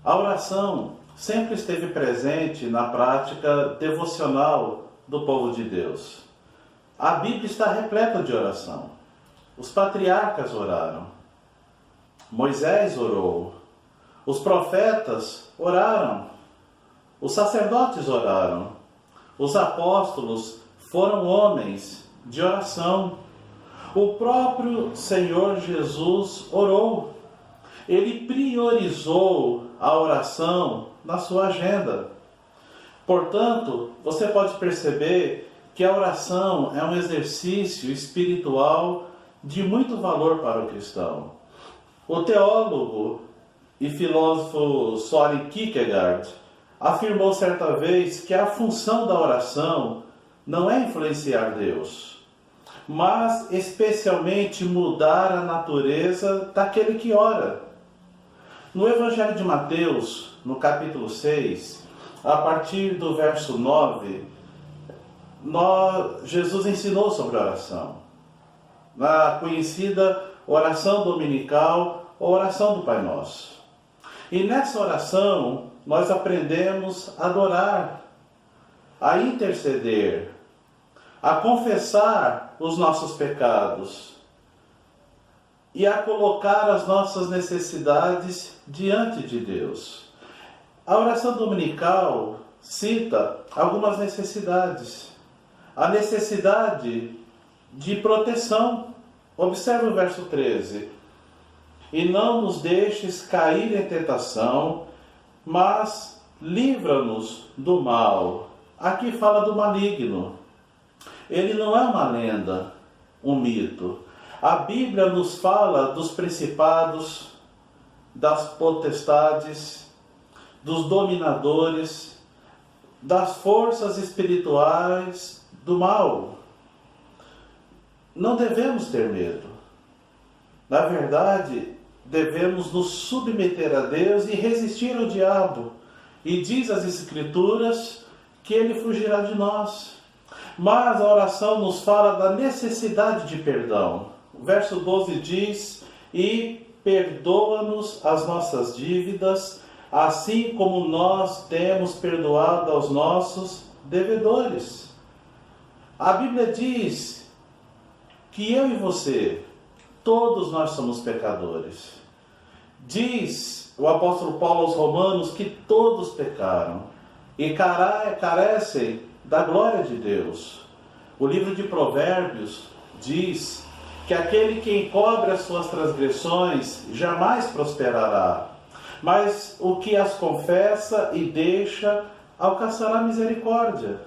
A oração sempre esteve presente na prática devocional do povo de Deus. A Bíblia está repleta de oração. Os patriarcas oraram. Moisés orou. Os profetas oraram. Os sacerdotes oraram. Os apóstolos foram homens de oração. O próprio Senhor Jesus orou. Ele priorizou a oração na sua agenda. Portanto, você pode perceber que a oração é um exercício espiritual de muito valor para o cristão. O teólogo e filósofo Søren Kierkegaard afirmou certa vez que a função da oração não é influenciar Deus, mas especialmente mudar a natureza daquele que ora. No Evangelho de Mateus, no capítulo 6, a partir do verso 9, Jesus ensinou sobre oração. Na conhecida oração dominical, ou oração do Pai Nosso. E nessa oração, nós aprendemos a adorar, a interceder, a confessar os nossos pecados e a colocar as nossas necessidades diante de Deus. A oração dominical cita algumas necessidades. A necessidade de proteção. Observe o verso 13. E não nos deixes cair em tentação, mas livra-nos do mal. Aqui fala do maligno. Ele não é uma lenda, um mito. A Bíblia nos fala dos principados, das potestades, dos dominadores, das forças espirituais do mal. Não devemos ter medo. Na verdade, devemos nos submeter a Deus e resistir ao diabo. E diz as Escrituras que ele fugirá de nós. Mas a oração nos fala da necessidade de perdão. O verso 12 diz: e perdoa-nos as nossas dívidas, assim como nós temos perdoado aos nossos devedores. A Bíblia diz que eu e você, todos nós somos pecadores. Diz o apóstolo Paulo aos Romanos que todos pecaram e carecem da glória de Deus. O livro de Provérbios diz que aquele que encobre as suas transgressões jamais prosperará, mas o que as confessa e deixa alcançará misericórdia.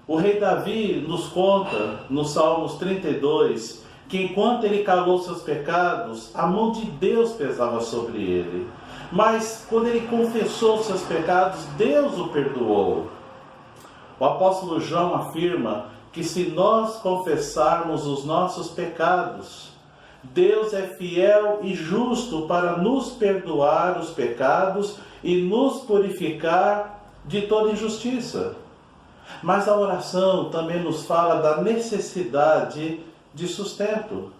O rei Davi nos conta, no Salmos 32, que enquanto ele calou seus pecados, a mão de Deus pesava sobre ele. Mas quando ele confessou seus pecados, Deus o perdoou. O apóstolo João afirma que se nós confessarmos os nossos pecados, Deus é fiel e justo para nos perdoar os pecados e nos purificar de toda injustiça. Mas a oração também nos fala da necessidade de sustento.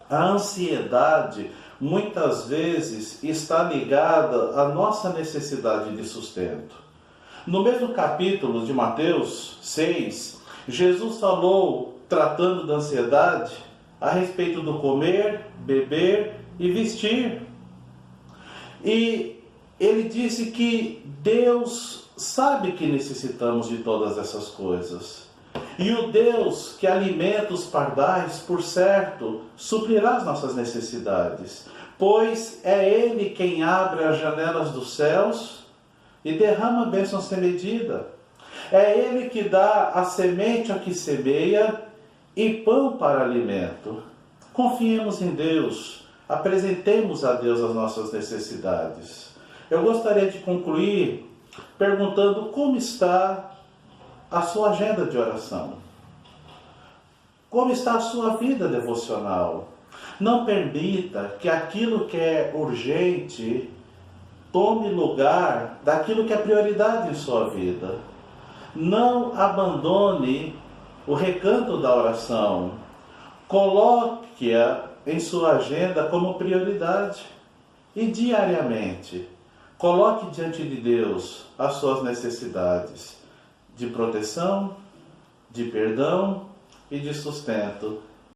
A ansiedade muitas vezes está ligada à nossa necessidade de sustento. No mesmo capítulo de Mateus 6, Jesus falou, tratando da ansiedade, a respeito do comer, beber e vestir. E ele disse que Deus sabe que necessitamos de todas essas coisas. E o Deus que alimenta os pardais, por certo, suprirá as nossas necessidades, pois é Ele quem abre as janelas dos céus e derrama bênçãos sem medida. É Ele que dá a semente a que semeia e pão para alimento. Confiemos em Deus, apresentemos a Deus as nossas necessidades. Eu gostaria de concluir perguntando como está a sua agenda de oração. Como está a sua vida devocional? Não permita que aquilo que é urgente tome lugar daquilo que é prioridade em sua vida. Não abandone o recanto da oração. Coloque-a em sua agenda como prioridade. E diariamente, Coloque diante de Deus as suas necessidades de proteção, de perdão e de sustento.